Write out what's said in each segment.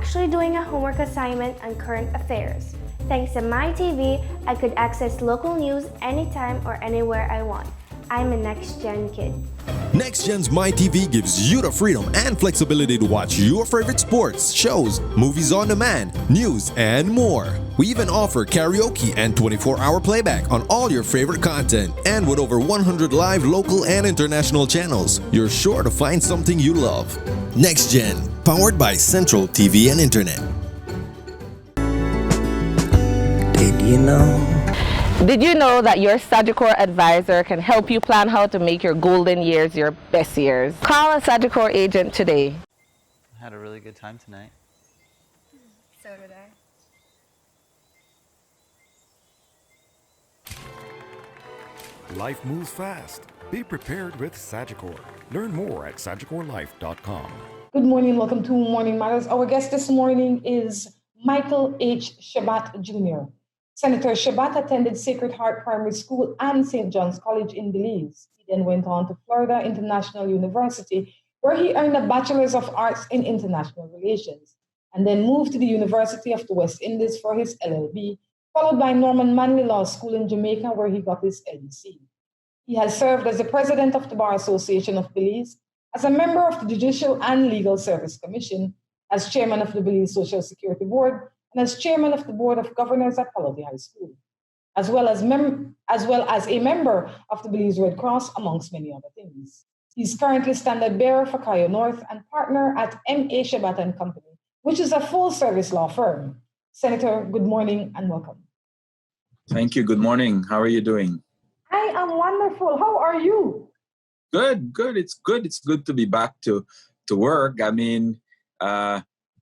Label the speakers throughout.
Speaker 1: actually doing a homework assignment on current affairs. Thanks to my TV, I could access local news anytime or anywhere I want. I'm a next-gen kid.
Speaker 2: NextGen's MyTV gives you the freedom and flexibility to watch your favorite sports, shows, movies on demand, news, and more. We even offer karaoke and 24-hour playback on all your favorite content. And with over 100 live local and international channels, you're sure to find something you love. NextGen, powered by Central TV and Internet.
Speaker 3: Did you know that your Sagicor advisor can help you plan how to make your golden years your best years? Call a Sagicor agent today.
Speaker 4: I had a really good time tonight.
Speaker 1: So did I.
Speaker 5: Life moves fast. Be prepared with Sagicor. Learn more at sagicorlife.com.
Speaker 6: Good morning. Welcome to Morning Matters. Our guest this morning is Michael H. Chebat Jr. Senator Chebat attended Sacred Heart Primary School and St. John's College in Belize. He then went on to Florida International University, where he earned a Bachelor's of Arts in International Relations, and then moved to the University of the West Indies for his LLB, followed by Norman Manley Law School in Jamaica, where he got his LLC. He has served as the president of the Bar Association of Belize, as a member of the Judicial and Legal Service Commission, as chairman of the Belize Social Security Board, and as chairman of the Board of Governors at Palo High School, as well as a member of the Belize Red Cross, amongst many other things. He's currently standard bearer for Cayo North and partner at M.A. Chebat and Company, which is a full-service law firm. Senator, good morning and welcome.
Speaker 7: Thank you. Good morning. How are you doing?
Speaker 6: I am wonderful. How are you?
Speaker 7: Good. It's good. It's good to be back to work. I mean,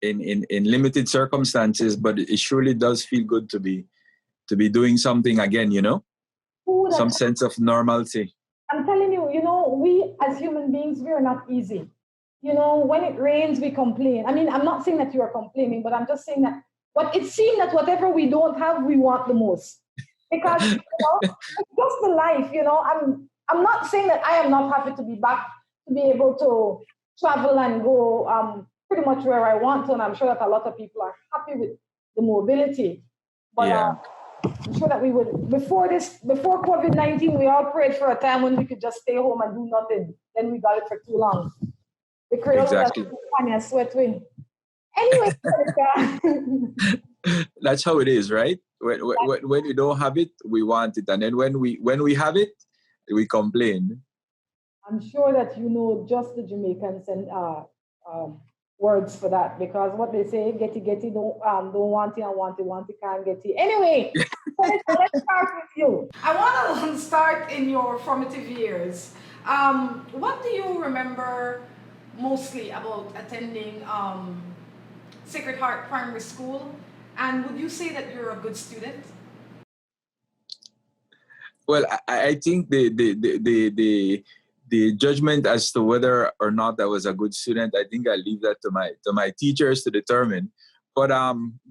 Speaker 7: in limited circumstances, but it surely does feel good to be doing something again, you know? Some sense of normalcy.
Speaker 6: I'm telling you, we as human beings, we are not easy. When it rains, we complain. I mean, I'm not saying that you are complaining, but I'm just saying that it seems that whatever we don't have, we want the most. Because, it's just the life, I'm not saying that I am not happy to be back, to be able to travel and go pretty much where I want to, and I'm sure that a lot of people are happy with the mobility. But
Speaker 7: yeah.
Speaker 6: I'm sure that we would, before COVID-19, we all prayed for a time when we could just stay home and do nothing. Then we got it for too long. The Creole
Speaker 7: Exactly.
Speaker 6: Sweat win. Anyway,
Speaker 7: that's how it is, right? When you don't have it, we want it, and then when we have it, we complain.
Speaker 6: I'm sure that just the Jamaicans and words for that, because what they say, getty don't want it, and want it can't get it. Anyway, let's start with you. I want to start in your formative years. What do you remember mostly about attending Sacred Heart Primary School, and would you say that you're a good student?
Speaker 7: Well, I think the judgment as to whether or not I was a good student, I think I leave that to my teachers to determine. But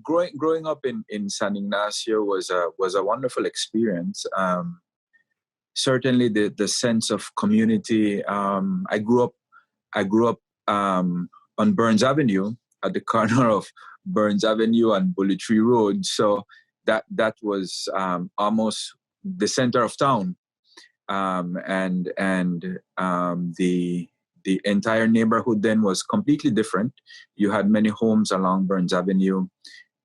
Speaker 7: growing up in San Ignacio was a wonderful experience. Certainly the sense of community. I grew up on Burns Avenue, at the corner of Burns Avenue and Bully Tree Road. So that was almost the center of town. And the entire neighborhood then was completely different. You had many homes along Burns Avenue,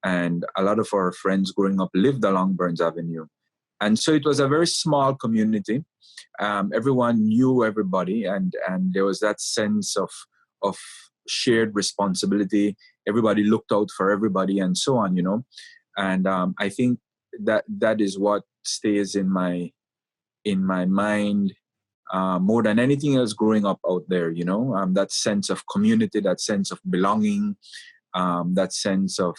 Speaker 7: and a lot of our friends growing up lived along Burns Avenue. And so it was a very small community. Everyone knew everybody, and there was that sense of shared responsibility. Everybody looked out for everybody, and so on, And I think that is what stays in my mind more than anything else growing up out there, that sense of community, that sense of belonging, that sense of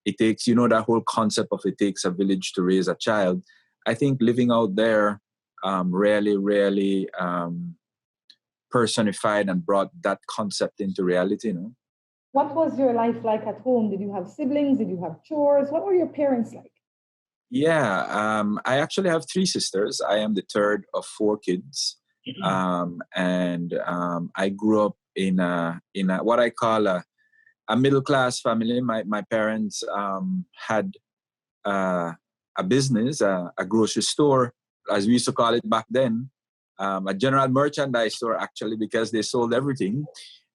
Speaker 7: it takes, that whole concept of it takes a village to raise a child. I think living out there really personified and brought that concept into reality,
Speaker 6: What was your life like at home? Did you have siblings? Did you have chores? What were your parents like?
Speaker 7: Yeah, I actually have 3 sisters. I am the third of 4 kids. And I grew up in a what I call a a middle-class family. My parents had a business, a grocery store, as we used to call it back then, a general merchandise store, actually, because they sold everything.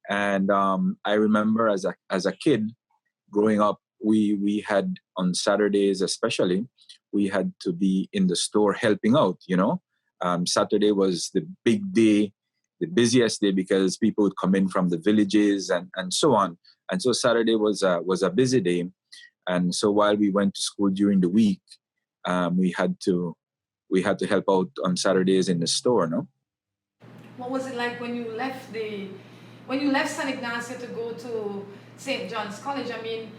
Speaker 7: And I remember as a kid growing up, we had on Saturdays especially, we had to be in the store helping out, Saturday was the big day, the busiest day, because people would come in from the villages and so on. And so Saturday was a busy day. And so while we went to school during the week, we had to help out on Saturdays in the store, no?
Speaker 8: What was it like when you left San Ignacio to go to St. John's College? I mean,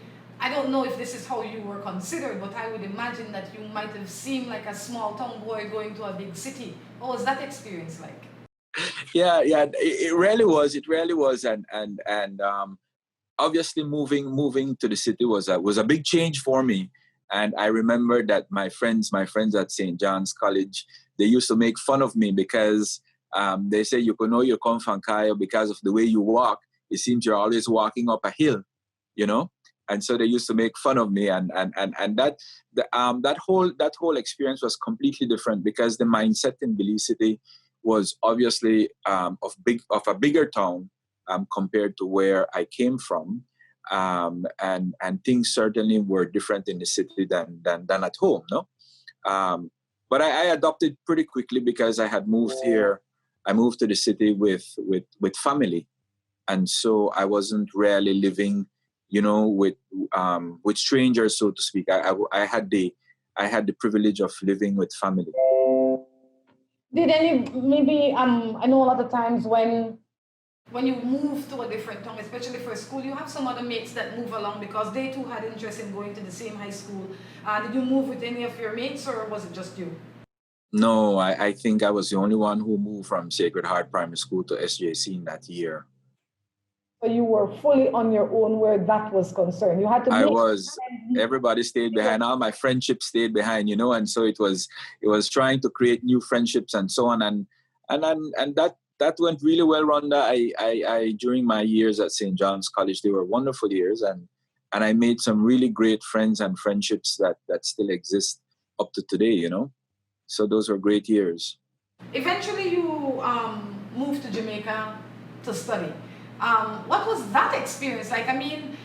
Speaker 8: I don't know if this is how you were considered, but I would imagine that you might have seemed like a small town boy going to a big city. What was that experience like?
Speaker 7: Yeah, it really was. It really was, and obviously moving to the city was a big change for me. And I remember that my friends at St. John's College, they used to make fun of me because they say you can know you come from Kaya because of the way you walk. It seems you're always walking up a hill, And so they used to make fun of me, and that whole experience was completely different because the mindset in Belize City was obviously of a bigger town compared to where I came from, and things certainly were different in the city than at home, no. But I adopted pretty quickly because I had moved here. I moved to the city with family, and so I wasn't really living, with strangers, so to speak. I had the privilege of living with family.
Speaker 6: Did any, maybe, I know a lot of times when
Speaker 8: you move to a different town, especially for school, you have some other mates that move along because they too had interest in going to the same high school. Did you move with any of your mates, or was it just you?
Speaker 7: No, I think I was the only one who moved from Sacred Heart Primary School to SJC in that year.
Speaker 6: So you were fully on your own where that was concerned. You had to.
Speaker 7: I was. Everybody stayed behind. All my friendships stayed behind, and so it was trying to create new friendships and so on, and that went really well, Rhonda. I during my years at St. John's College, they were wonderful years, and I made some really great friends and friendships that still exist up to today, So those were great years.
Speaker 8: Eventually, you moved to Jamaica to study. What was that experience like? I mean,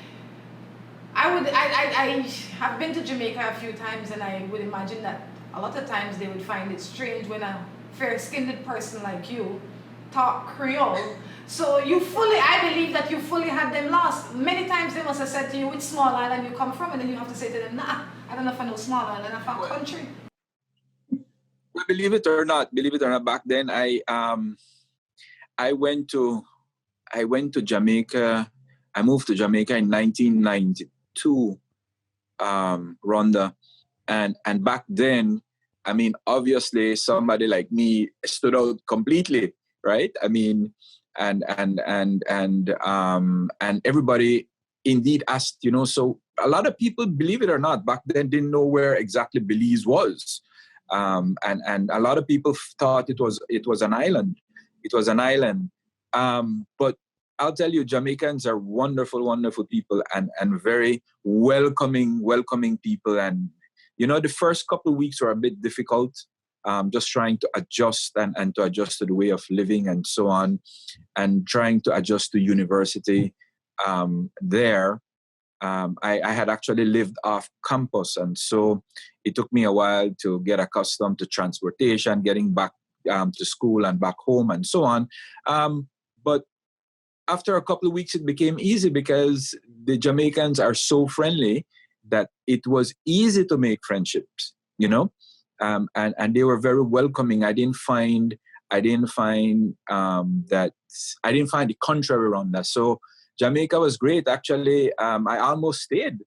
Speaker 8: I have been to Jamaica a few times, and I would imagine that a lot of times they would find it strange when a fair-skinned person like you talk Creole. So I believe that you fully had them lost. Many times they must have said to you, which small island you come from, and then you have to say to them, nah, I don't know if I know small island, I'm from country.
Speaker 7: Well, believe it or not, back then I went to Jamaica. I moved to Jamaica in 1992, Rhonda, and back then, I mean, obviously somebody like me stood out completely, right? I mean, and everybody indeed asked, So a lot of people, believe it or not, back then didn't know where exactly Belize was, and a lot of people thought it was an island. It was an island, but I'll tell you, Jamaicans are wonderful, wonderful people, and very welcoming people. And the first couple of weeks were a bit difficult, just trying to adjust and to adjust to the way of living and so on, and trying to adjust to university there. I had actually lived off campus, and so it took me a while to get accustomed to transportation, getting back to school and back home and so on. But after a couple of weeks, it became easy because the Jamaicans are so friendly that it was easy to make friendships, and they were very welcoming. I didn't find the contrary around that. So Jamaica was great. Actually, I almost stayed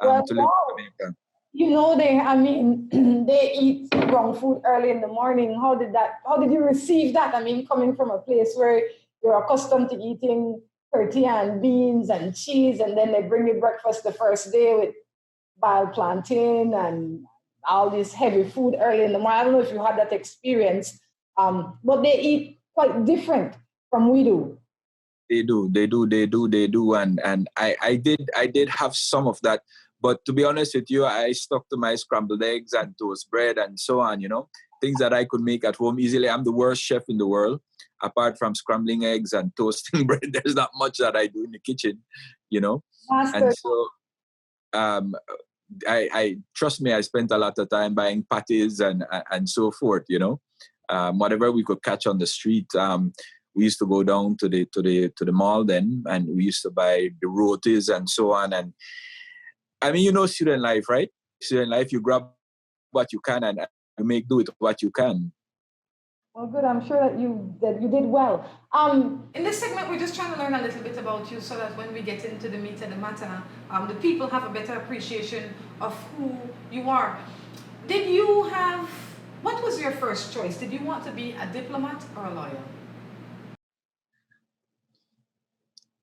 Speaker 7: to live in Jamaica.
Speaker 6: They eat wrong food early in the morning. How did you receive that? I mean, coming from a place where you're accustomed to eating tortilla and beans and cheese, and then they bring you breakfast the first day with boiled plantain and all this heavy food early in the morning. I don't know if you had that experience, but they eat quite different from we do.
Speaker 7: They do, and I did have some of that. But to be honest with you, I stuck to my scrambled eggs and toast bread and so on. Things that I could make at home easily. I'm the worst chef in the world. Apart from scrambling eggs and toasting bread, there's not much that I do in the kitchen.
Speaker 6: Master.
Speaker 7: And so, I trust me, I spent a lot of time buying patties and so forth. Whatever we could catch on the street. We used to go down to the mall then, and we used to buy the rotis and so on. And I mean, student life, right? Student life, you grab what you can and you make do with what you can.
Speaker 6: Well, good. I'm sure that you did well.
Speaker 8: In this segment, we're just trying to learn a little bit about you so that when we get into the meat of the matter, the people have a better appreciation of who you are. What was your first choice? Did you want to be a diplomat or a lawyer?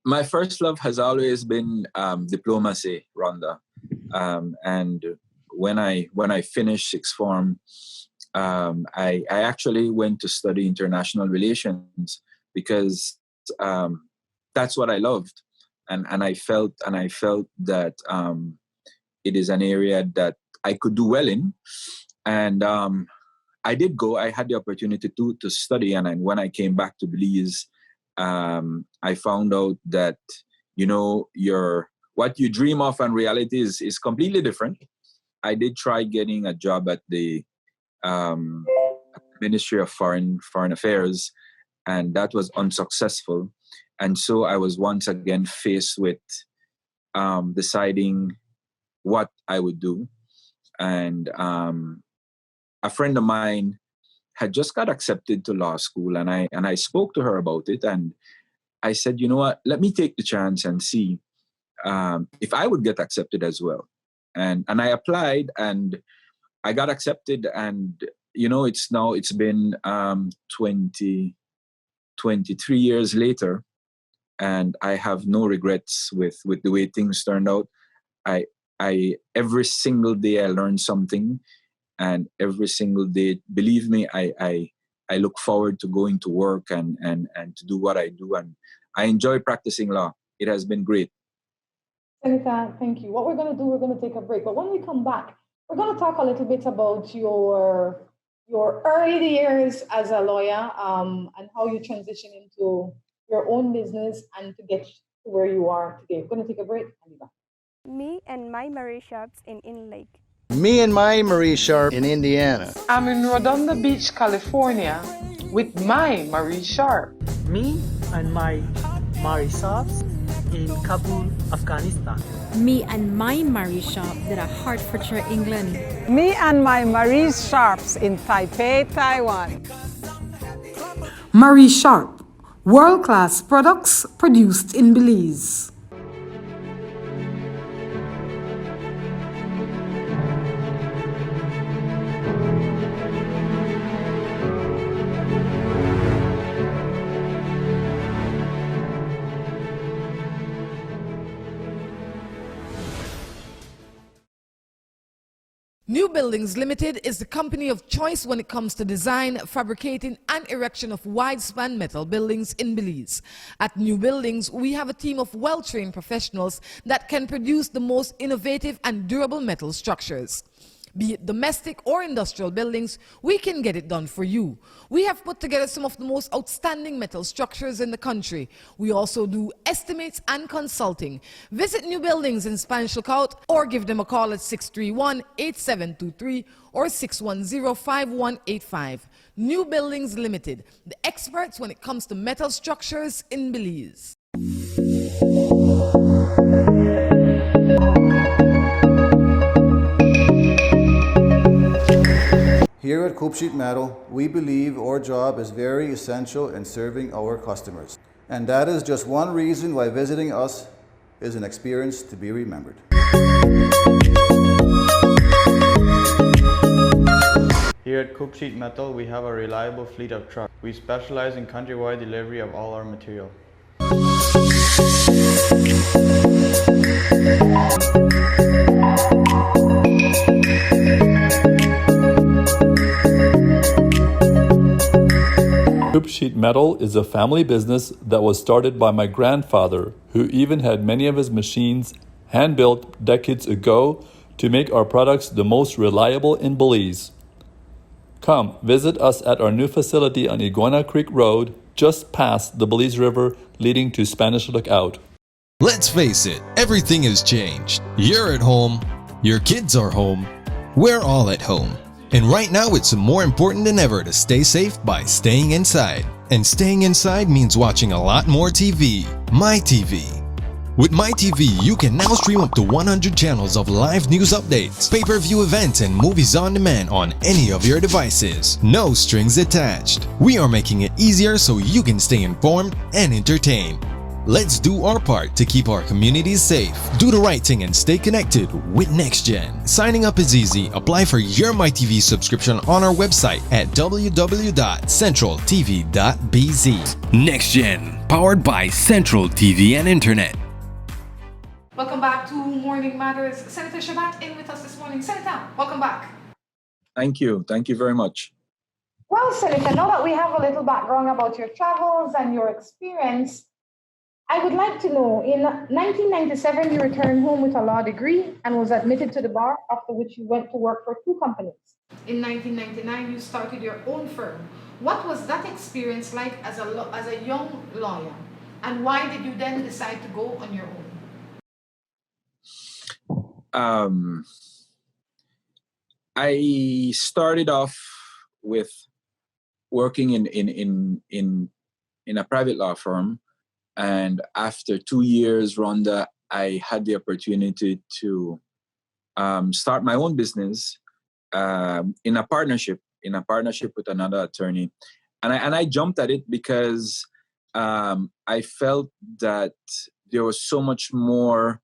Speaker 7: My first love has always been diplomacy, Rhonda. And when I finished sixth form, I actually went to study international relations because that's what I loved, and I felt that it is an area that I could do well in, and I did go. I had the opportunity to study, and when I came back to Belize, I found out that what you dream of and reality is completely different. I did try getting a job at the Ministry of Foreign Affairs, and that was unsuccessful. And so I was once again faced with deciding what I would do. And a friend of mine had just got accepted to law school, and I spoke to her about it, and I said, you know what, let me take the chance and see if I would get accepted as well. And I applied, and I got accepted, and it's been 23 years later, and I have no regrets with the way things turned out. I every single day I learn something, and every single day, believe me, I look forward to going to work and to do what I do, and I enjoy practicing law. It has been great.
Speaker 6: Senator, thank you. What we're going to do, we're going to take a break, but when we come back, we're going to talk a little bit about your early years as a lawyer, and how you transition into your own business and to get to where you are today. We're going to take a break and be back.
Speaker 1: Me and my Marie shops in Inland Lake.
Speaker 9: Me and my Marie Sharp in Indiana.
Speaker 10: I'm in Rhonda Beach, California with my Marie Sharp.
Speaker 11: Me and my Marie Shops in Kabul, Afghanistan.
Speaker 12: Me and my Marie Shop that are Hertfordshire, England.
Speaker 13: Me and my Marie Sharps in Taipei, Taiwan.
Speaker 10: Marie Sharp, world-class products produced in Belize. New Buildings Limited is the company of choice when it comes to design, fabricating and erection of wide-span metal buildings in Belize. At New Buildings, we have a team of well-trained professionals that can produce the most innovative and durable metal structures. Be it domestic or industrial buildings, we can get it done for you. We have put together some of the most outstanding metal structures in the country. We also do estimates and consulting. Visit New Buildings in Spanish Lookout or give them a call at 631-8723 or 610-5185. New Buildings Limited, the experts when it comes to metal structures in Belize.
Speaker 9: Here at Coop Sheet Metal, we believe our job is very essential in serving our customers. And that is just one reason why visiting us is an experience to be remembered.
Speaker 14: Here at Coop Sheet Metal, we have a reliable fleet of trucks. We specialize in countrywide delivery of all our material.
Speaker 15: Coop Sheet Metal is a family business that was started by my grandfather, who even had many of his machines hand-built decades ago to make our products the most reliable in Belize. Come visit us at our new facility on Iguana Creek Road, just past the Belize River leading to Spanish Lookout.
Speaker 2: Let's face it, everything has changed. You're at home, your kids are home, we're all at home. And right now it's more important than ever to stay safe by staying inside. And staying inside means watching a lot more TV. MyTV. With MyTV, you can now stream up to 100 channels of live news updates, pay-per-view events, and movies on demand on any of your devices. No strings attached. We are making it easier so you can stay informed and entertained. Let's do our part to keep our communities safe. Do the right thing and stay connected with NextGen. Signing up is easy. Apply for your MyTV subscription on our website at www.centraltv.bz. NextGen, powered by Central TV and Internet.
Speaker 8: Welcome back to Morning Matters. Senator Chebat in with us this morning. Senator, welcome back.
Speaker 7: Thank you. Thank you very much.
Speaker 6: Well, Senator, now that we have a little background about your travels and your experience, I would like to know, in 1997, you returned home with a law degree and was admitted to the bar, after which you went to work for 2 companies.
Speaker 8: In 1999, you started your own firm. What was that experience like as a young lawyer? And why did you then decide to go on your own?
Speaker 7: I started off with working in a private law firm. And after 2 years, Rhonda, I had the opportunity to start my own business in a partnership with another attorney. And I jumped at it because I felt that there was so much more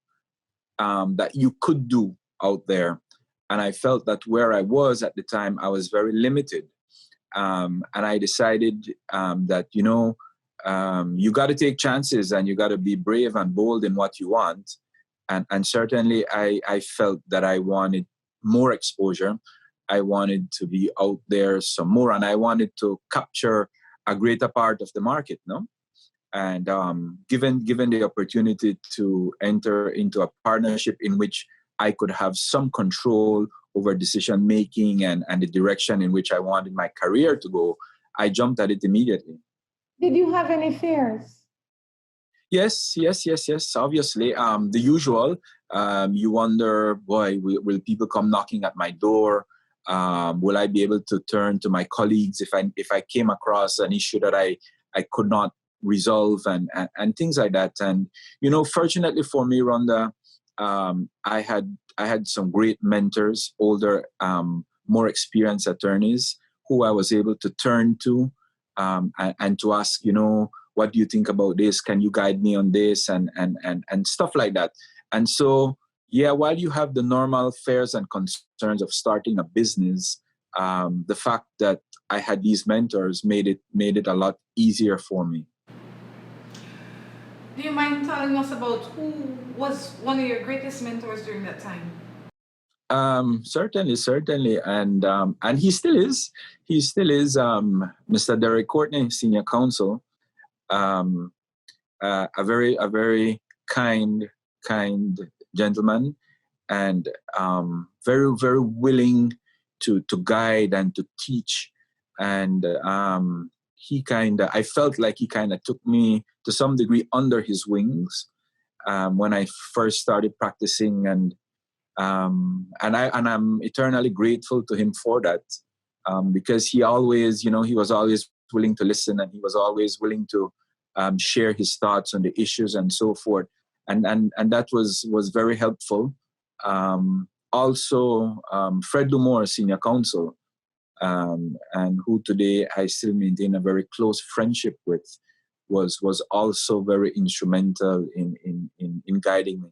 Speaker 7: that you could do out there. And I felt that where I was at the time, I was very limited. And I decided that, you got to take chances and you got to be brave and bold in what you want. And certainly I felt that I wanted more exposure. I wanted to be out there some more, and I wanted to capture a greater part of the market, no? And given the opportunity to enter into a partnership in which I could have some control over decision making and the direction in which I wanted my career to go, I jumped at it immediately.
Speaker 6: Did you have any fears?
Speaker 7: Yes. Obviously, the usual. You wonder, boy, will people come knocking at my door? Will I be able to turn to my colleagues if I came across an issue that I could not resolve and things like that? And fortunately for me, Rhonda, I had some great mentors, older, more experienced attorneys who I was able to turn to. And to ask, what do you think about this? Can you guide me on this? And stuff like that. And so, while you have the normal fears and concerns of starting a business, the fact that I had these mentors made it a lot easier for me.
Speaker 8: Do you mind telling us about who was one of your greatest mentors during that time?
Speaker 7: Certainly, and he still is. He still is Mr. Derek Courtney, Senior Counsel, a very kind gentleman, and very willing to guide and to teach. And I felt like he kind of took me to some degree under his wings when I first started practicing, and I'm eternally grateful to him for that, because he always, he was always willing to listen, and he was always willing to share his thoughts on the issues and so forth, and that was very helpful. Also, Fred Lumore, Senior Counsel, and who today I still maintain a very close friendship with, was also very instrumental in guiding me.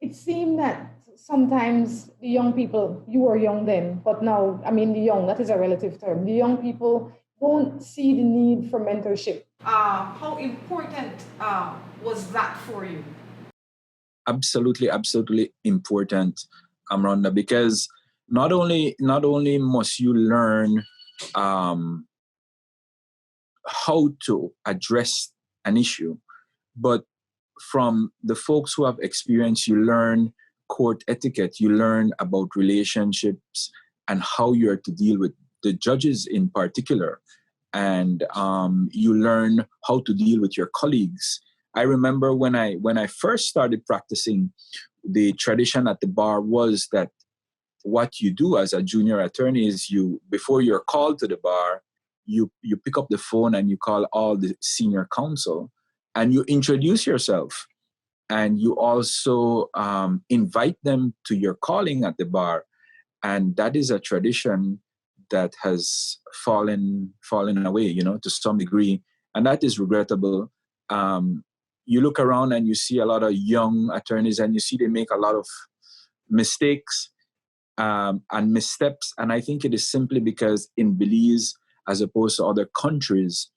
Speaker 6: It seemed that sometimes the young people, you were young then, but now, the young, that is a relative term. The young people don't see the need for mentorship.
Speaker 8: How important was that for you?
Speaker 7: Absolutely important, Rhonda, because not only must you learn how to address an issue, but from the folks who have experience, you learn court etiquette, you learn about relationships and how you're to deal with the judges in particular, and you learn how to deal with your colleagues. I remember when I first started practicing, the tradition at the bar was that what you do as a junior attorney is before you're called to the bar, you pick up the phone and you call all the senior counsel and you introduce yourself, and you also invite them to your calling at the bar. And that is a tradition that has fallen away, to some degree, and that is regrettable. You look around and you see a lot of young attorneys, and you see they make a lot of mistakes and missteps. And I think it is simply because in Belize, as opposed to other countries,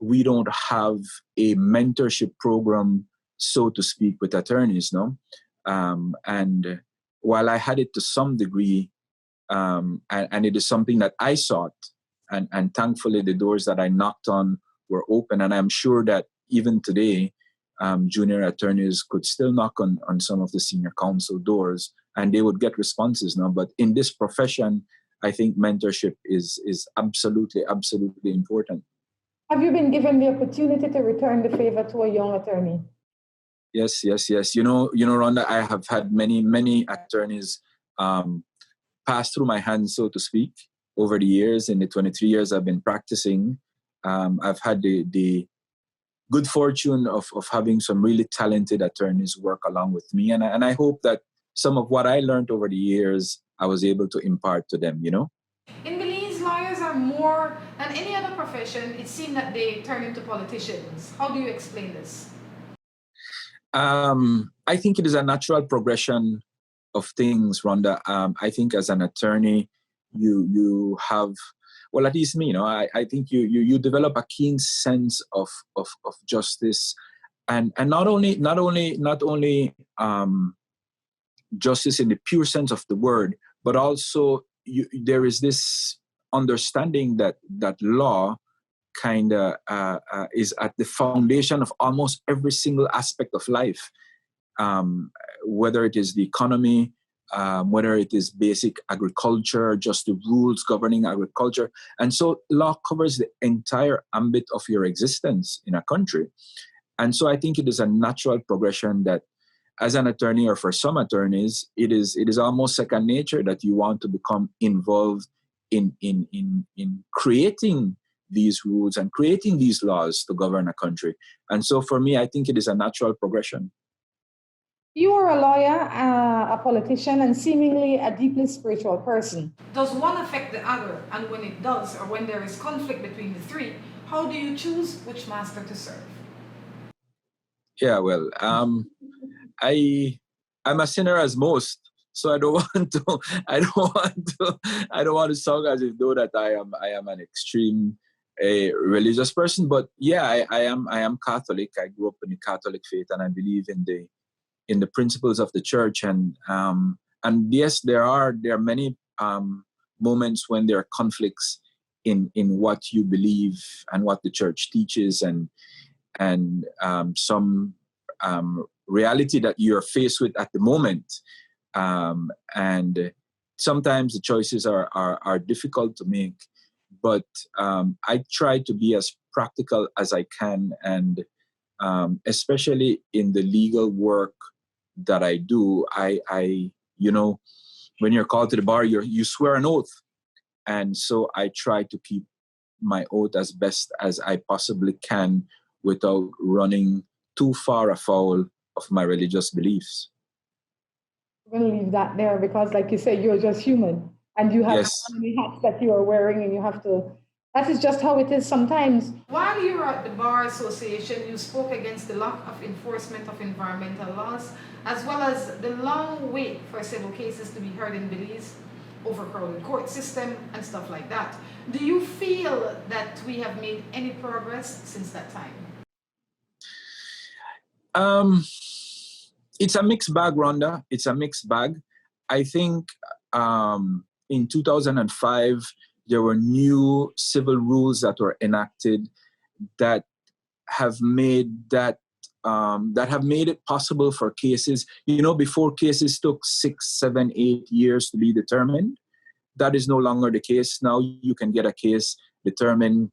Speaker 7: we don't have a mentorship program, so to speak, with attorneys, no? And while I had it to some degree, and it is something that I sought, and thankfully the doors that I knocked on were open. And I'm sure that even today, junior attorneys could still knock on some of the senior counsel doors and they would get responses now. But in this profession, I think mentorship is absolutely important.
Speaker 6: Have you been given the opportunity to return the favor to a young attorney?
Speaker 7: Yes. Rhonda, I have had many attorneys pass through my hands, so to speak, over the years. In the 23 years I've been practicing, I've had the good fortune of having some really talented attorneys work along with me. And I hope that some of what I learned over the years, I was able to impart to them,
Speaker 8: In Belize, lawyers are more than any other profession. It seems that they turn into politicians. How do you explain this?
Speaker 7: I think it is a natural progression of things, Rhonda. I think as an attorney, you have, well, at least me, I think you develop a keen sense of justice, and not only justice in the pure sense of the word, but also there is this understanding that law kind of is at the foundation of almost every single aspect of life, whether it is the economy, whether it is basic agriculture, just the rules governing agriculture. And so law covers the entire ambit of your existence in a country. And so I think it is a natural progression that as an attorney, or for some attorneys, it is almost second nature that you want to become involved in creating these rules and creating these laws to govern a country. And so for me, I think it is a natural progression.
Speaker 6: You are a lawyer, a politician, and seemingly a deeply spiritual person.
Speaker 8: Does one affect the other? And when it does, or when there is conflict between the three, how do you choose which master to serve?
Speaker 7: Yeah, well, I'm a sinner as most, so I don't want to sound as if though that I am an extreme religious person. But yeah, I am Catholic. I grew up in the Catholic faith, and I believe in the principles of the church. And yes, there are many moments when there are conflicts in what you believe and what the church teaches, and some reality that you're faced with at the moment. And sometimes the choices are difficult to make, but I try to be as practical as I can, and especially in the legal work that I do, I when you're called to the bar, you swear an oath, and so I try to keep my oath as best as I possibly can without running too far afoul of my religious beliefs.
Speaker 6: I'm going to leave that there because, like you said, you're just human, and you have so many hats that you are wearing, and you have to. That is just how it is sometimes.
Speaker 8: While you were at the Bar Association, you spoke against the lack of enforcement of environmental laws, as well as the long wait for civil cases to be heard in Belize, overcrowded court system, and stuff like that. Do you feel that we have made any progress since that time?
Speaker 7: It's a mixed bag, Rhonda. It's a mixed bag. I think in 2005, there were new civil rules that were enacted, that have made it possible for cases. Before cases took 6, 7, 8 years to be determined. That is no longer the case. Now you can get a case determined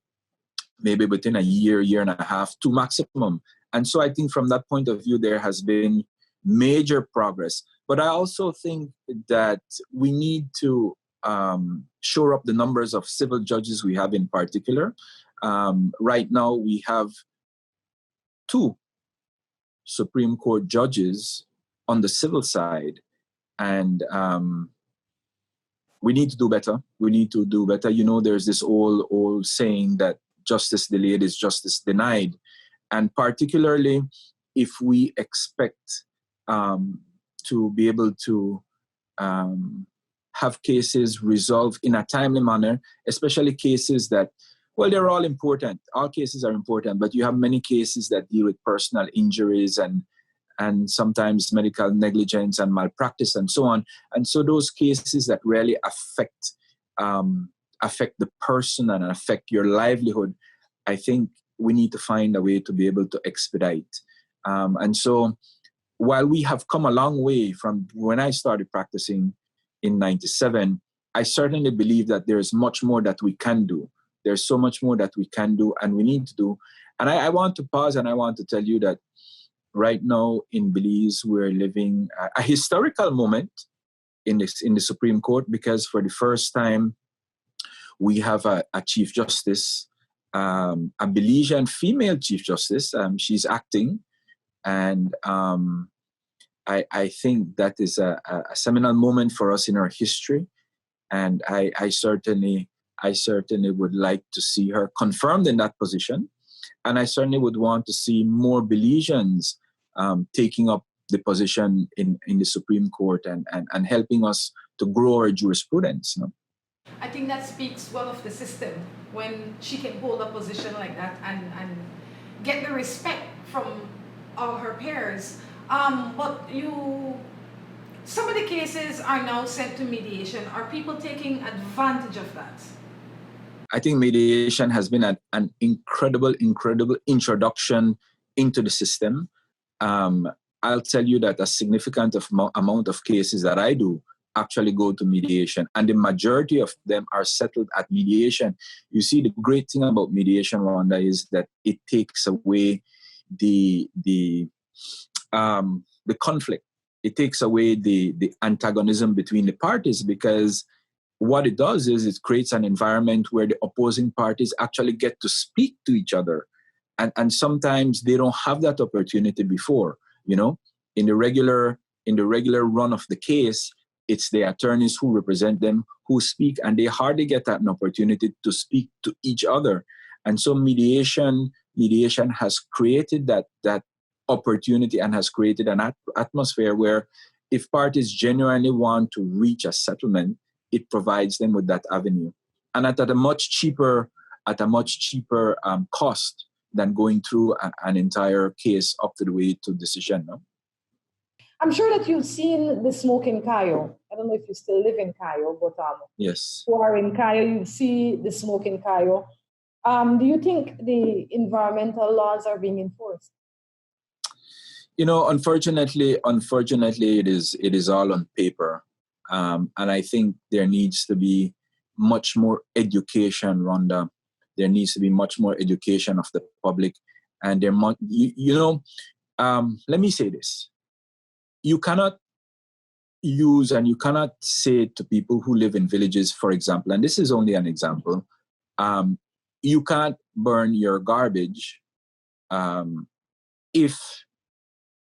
Speaker 7: maybe within a year, year and a half, to maximum. And so I think from that point of view, there has been major progress. But I also think that we need to shore up the numbers of civil judges we have in particular. Right now, we have 2 Supreme Court judges on the civil side. And we need to do better. We need to do better. There's this old saying that justice delayed is justice denied. And particularly if we expect to be able to have cases resolved in a timely manner, especially cases that, well, they're all important. All cases are important, but you have many cases that deal with personal injuries and sometimes medical negligence and malpractice and so on. And so those cases that really affect the person and affect your livelihood, I think we need to find a way to be able to expedite. And so while we have come a long way from when I started practicing in 97, I certainly believe that there's much more that we can do. There's so much more that we can do and we need to do. And I want to pause and I want to tell you that right now in Belize, we're living a historical moment in the Supreme Court, because for the first time, we have a Chief Justice, a Belizean female Chief Justice. She's acting. And I think that is a seminal moment for us in our history. And I certainly would like to see her confirmed in that position. And I certainly would want to see more Belizeans taking up the position in the Supreme Court and helping us to grow our jurisprudence.
Speaker 8: I think that speaks well of the system when she can hold a position like that and get the respect from all her peers. But some of the cases are now sent to mediation. Are people taking advantage of that?
Speaker 7: I think mediation has been an incredible introduction into the system. I'll tell you that a significant amount of cases that I do actually go to mediation, and the majority of them are settled at mediation. You see, the great thing about mediation, Rhonda, is that it takes away the conflict. It takes away the antagonism between the parties, because what it does is it creates an environment where the opposing parties actually get to speak to each other. And sometimes they don't have that opportunity before. In the regular run of the case, it's the attorneys who represent them who speak, and they hardly get that an opportunity to speak to each other. And so mediation has created that opportunity and has created an atmosphere where if parties genuinely want to reach a settlement, it provides them with that avenue, and at a much cheaper cost than going through an entire case up to the way to decision. No?
Speaker 6: I'm sure that you've seen the smoke in Cayo. I don't know if you still live in Cayo, but
Speaker 7: yes,
Speaker 6: who are in Cayo, you see the smoke in Cayo. Do you think the environmental laws are being enforced?
Speaker 7: Unfortunately, it is all on paper. And I think there needs to be much more education, Rhonda. There needs to be much more education of the public. And let me say this. You cannot use and you cannot say to people who live in villages, for example, and this is only an example, you can't burn your garbage if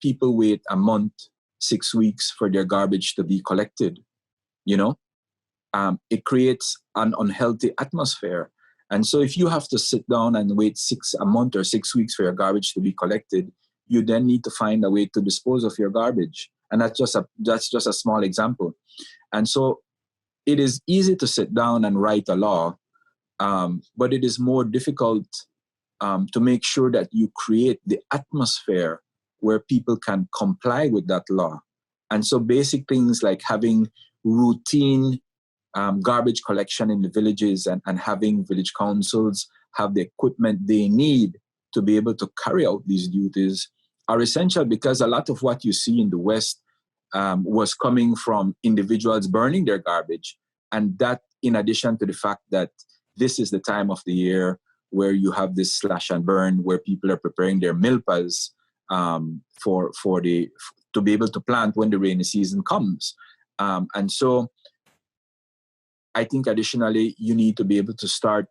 Speaker 7: people wait a month, 6 weeks for their garbage to be collected. It creates an unhealthy atmosphere. And so if you have to sit down and wait a month or 6 weeks for your garbage to be collected, you then need to find a way to dispose of your garbage. And that's just a small example. And so it is easy to sit down and write a law, but it is more difficult to make sure that you create the atmosphere where people can comply with that law. And so basic things like having routine garbage collection in the villages and having village councils have the equipment they need to be able to carry out these duties are essential, because a lot of what you see in the West was coming from individuals burning their garbage. And that, in addition to the fact that this is the time of the year where you have this slash and burn, where people are preparing their milpas to be able to plant when the rainy season comes. And so I think additionally, you need to be able to start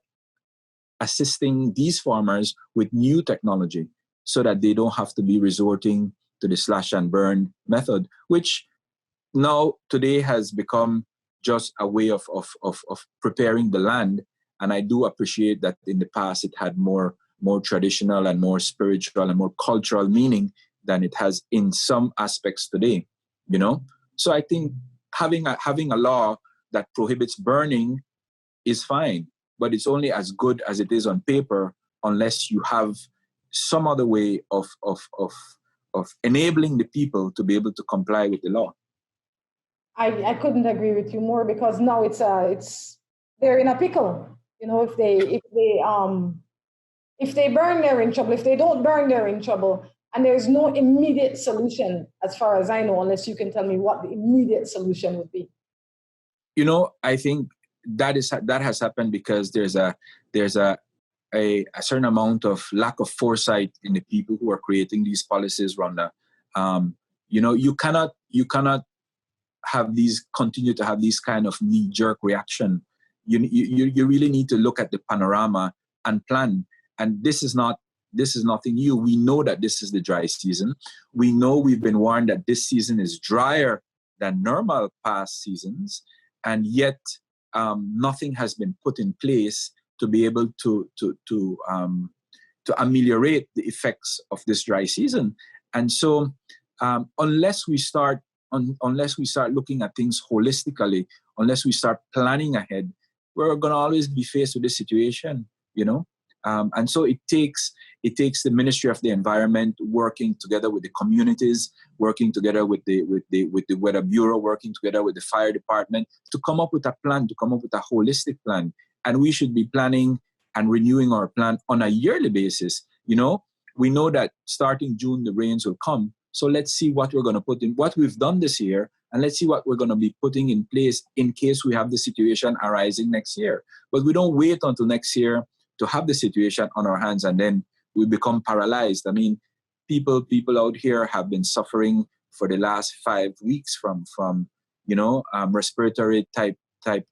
Speaker 7: assisting these farmers with new technology so that they don't have to be resorting to the slash and burn method, which now today has become just a way of preparing the land. And I do appreciate that in the past it had more traditional and more spiritual and more cultural meaning than it has in some aspects today, you know? So I think having a law that prohibits burning is fine, but it's only as good as it is on paper unless you have some other way of enabling the people to be able to comply with the law.
Speaker 6: I couldn't agree with you more, because now it's they're in a pickle. You know, if they burn, they're in trouble. If they don't burn, they're in trouble. And there's no immediate solution, as far as I know, unless you can tell me what the immediate solution would be.
Speaker 7: You know, I think that has happened because there's a certain amount of lack of foresight in the people who are creating these policies, Rhonda. You know, you cannot continue to have these kind of knee-jerk reaction. You really need to look at the panorama and plan. And this is nothing new. We know that this is the dry season. We know we've been warned that this season is drier than normal past seasons, and yet nothing has been put in place to be able to ameliorate the effects of this dry season. And so, unless we start looking at things holistically, unless we start planning ahead, we're going to always be faced with this situation, you know. And so it takes the Ministry of the Environment working together with the communities, working together with the Weather Bureau, working together with the fire department to come up with a plan, to come up with a holistic plan. And we should be planning and renewing our plan on a yearly basis. You know, we know that starting June, the rains will come. So let's see what we're going to put in, what we've done this year, and let's see what we're going to be putting in place in case we have the situation arising next year. But we don't wait until next year to have the situation on our hands and then we become paralyzed. I mean, people out here have been suffering for the last 5 weeks from respiratory type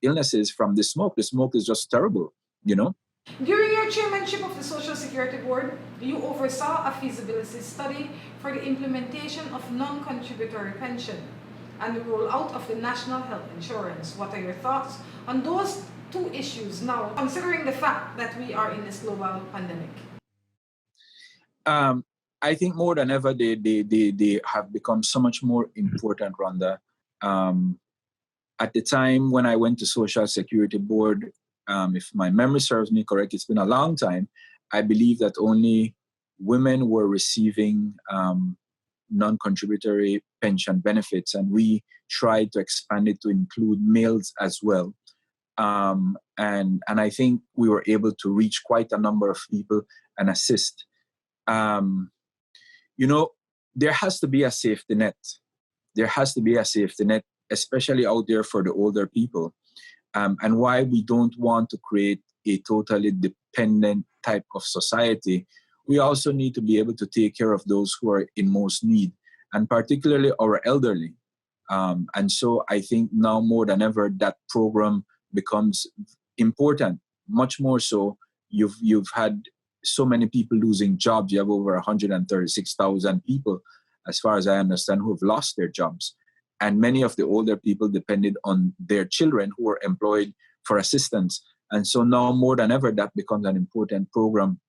Speaker 7: illnesses from the smoke. The smoke is just terrible, you know.
Speaker 8: During your chairmanship of the Social Security Board, you oversaw a feasibility study for the implementation of non-contributory pension and the rollout of the National Health Insurance. What are your thoughts on those two issues now, considering the fact that we are in this global pandemic?
Speaker 7: I think more than ever, they have become so much more important, Rhonda. At the time when I went to Social Security Board, if my memory serves me correct, it's been a long time, I believe that only women were receiving non-contributory pension benefits, and we tried to expand it to include males as well. And I think we were able to reach quite a number of people and assist. You know, there has to be a safety net. There has to be a safety net, especially out there for the older people. And why we don't want to create a totally dependent type of society, we also need to be able to take care of those who are in most need, and particularly our elderly. And so I think now more than ever, that program becomes important, much more so. You've had so many people losing jobs. You have over 136,000 people, as far as I understand, who have lost their jobs. And many of the older people depended on their children who were employed for assistance. And so now more than ever, that becomes an important program.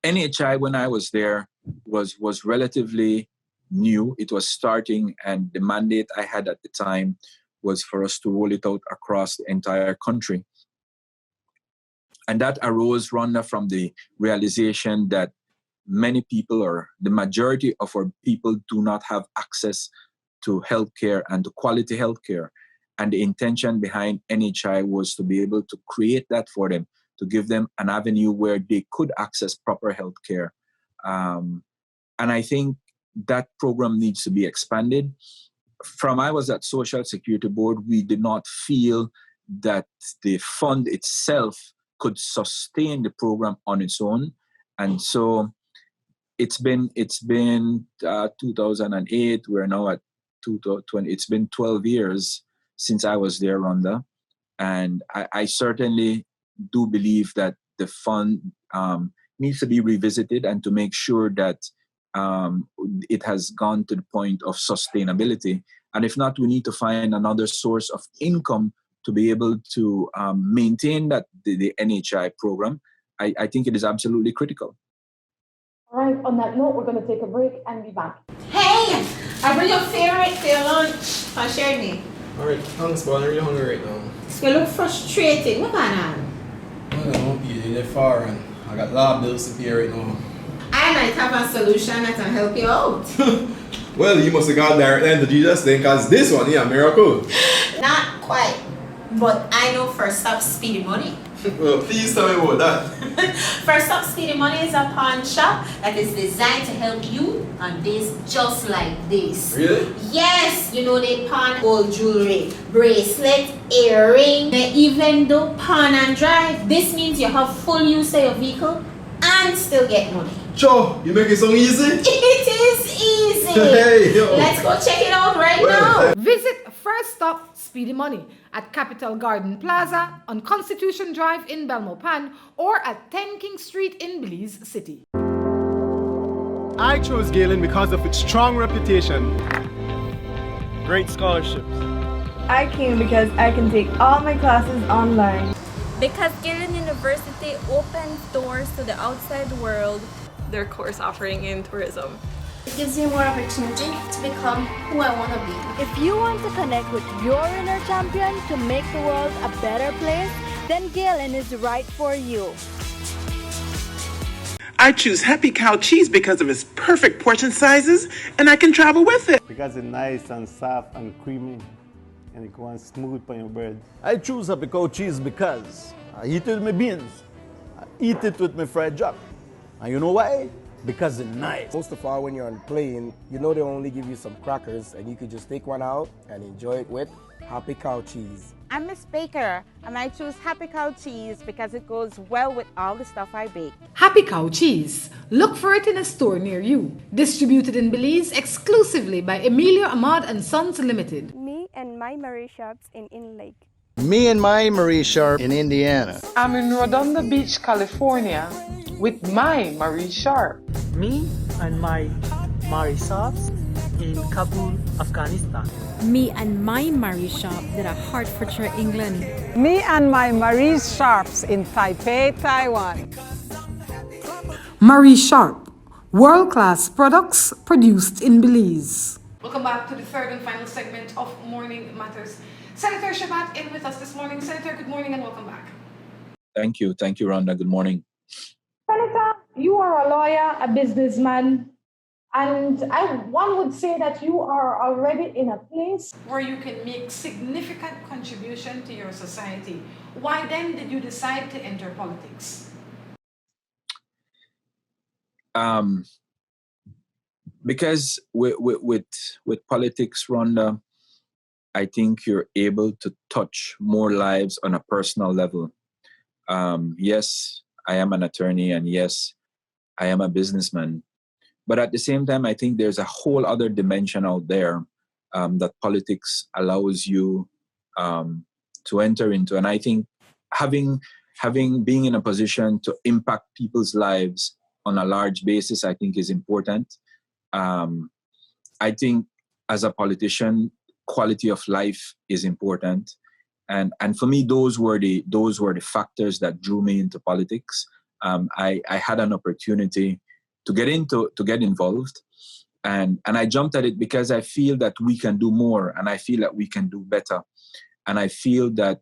Speaker 7: NHI, when I was there, was relatively new. It was starting, and the mandate I had at the time was for us to roll it out across the entire country. And that arose, Rhonda, from the realization that many people, or the majority of our people, do not have access to healthcare and to quality healthcare. And the intention behind NHI was to be able to create that for them, to give them an avenue where they could access proper health care. And I think that program needs to be expanded. I was at Social Security Board, we did not feel that the fund itself could sustain the program on its own. And so it's been 2008, we're now at 2020. It's been 12 years since I was there, Rhonda. And I certainly do believe that the fund needs to be revisited and to make sure that it has gone to the point of sustainability. And if not, we need to find another source of income to be able to maintain that the NHI program. I think it is absolutely critical.
Speaker 6: All right, on that note, we're going to take a break and be back.
Speaker 16: Hey, I bring your favorite for your lunch. I'll share me.
Speaker 17: All right, thanks, but I'm really hungry right now.
Speaker 16: You look frustrated. What going on?
Speaker 17: I don't know, they're far and I got lab bills to pay right now.
Speaker 16: I might have a solution that can help you out.
Speaker 17: Well, you must have gone directly into Jesus then, because this one, yeah, miracle.
Speaker 16: Not quite, but I know First Stop Speedy Money.
Speaker 17: Well, please tell me about that.
Speaker 16: First Stop Speedy Money is a pawn shop that is designed to help you on days just like this.
Speaker 17: Really?
Speaker 16: Yes, you know they pawn gold jewelry, bracelet, earring, they even do pawn and drive. This means you have full use of your vehicle and still get money.
Speaker 17: Joe, you make it so easy?
Speaker 16: It is easy.
Speaker 17: Hey, yo.
Speaker 16: Let's go check it out right now.
Speaker 8: Visit First Stop Speedy Money at Capital Garden Plaza on Constitution Drive in Belmopan or at 10 King Street in Belize City.
Speaker 18: I chose Galen because of its strong reputation, great scholarships.
Speaker 19: I came because I can take all my classes online.
Speaker 20: Because Galen University opens doors to the outside world. Their course offering in tourism.
Speaker 1: It gives you more opportunity to become who I want to be.
Speaker 12: If you want to connect with your inner champion to make the world a better place, then Galen is right for you.
Speaker 21: I choose Happy Cow Cheese because of its perfect portion sizes, and I can travel with it.
Speaker 22: Because it's nice and soft and creamy, and it goes smooth on your bread.
Speaker 23: I choose Happy Cow Cheese because I eat it with my beans. I eat it with my fried jack. And you know why? Because it's nice.
Speaker 24: Most of all, when you're on the plane, you know they only give you some crackers and you could just take one out and enjoy it with Happy Cow Cheese.
Speaker 25: I'm Miss Baker and I choose Happy Cow Cheese because it goes well with all the stuff I bake.
Speaker 8: Happy Cow Cheese. Look for it in a store near you. Distributed in Belize exclusively by Emilio Ahmad and Sons Limited.
Speaker 19: Me and my Marie shops in Lake.
Speaker 26: Me and my Marie Sharp in Indiana.
Speaker 27: I'm in Rhonda Beach, California with my Marie Sharp.
Speaker 11: Me and my Marie shops in Kabul, Afghanistan.
Speaker 12: Me and my Marie shop that are Hertfordshire, England.
Speaker 13: Me and my Marie Sharps in Taipei, Taiwan.
Speaker 10: Marie Sharp, world-class products produced in Belize.
Speaker 8: Welcome back to the third and final segment of Morning Matters. Senator Chebat in with us this morning. Senator, good morning and welcome back.
Speaker 7: Thank you, Rhonda. Good morning.
Speaker 6: Senator, you are a lawyer, a businessman, and one would say that you are already in a place
Speaker 8: where you can make significant contribution to your society. Why then did you decide to enter politics?
Speaker 7: Because with politics, Rhonda, I think you're able to touch more lives on a personal level. Yes, I am an attorney, and yes, I am a businessman. But at the same time, I think there's a whole other dimension out there that politics allows you to enter into. And I think being in a position to impact people's lives on a large basis, I think is important. I think as a politician, quality of life is important. And for me, those were the factors that drew me into politics. I had an opportunity to get involved, and I jumped at it because I feel that we can do more, and I feel that we can do better, and I feel that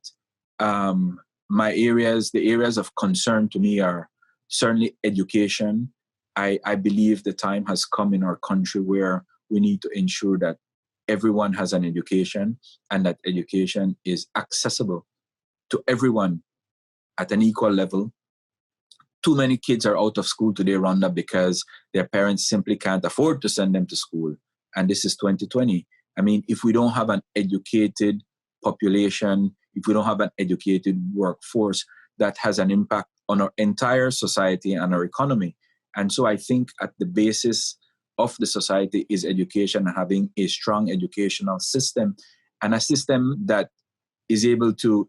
Speaker 7: the areas of concern to me are certainly education. I believe the time has come in our country where we need to ensure that everyone has an education and that education is accessible to everyone at an equal level. Too many kids are out of school today, Rhonda, because their parents simply can't afford to send them to school. And this is 2020. I mean, if we don't have an educated population, if we don't have an educated workforce, that has an impact on our entire society and our economy. And so I think at the basis of the society is education, and having a strong educational system, and a system that is able to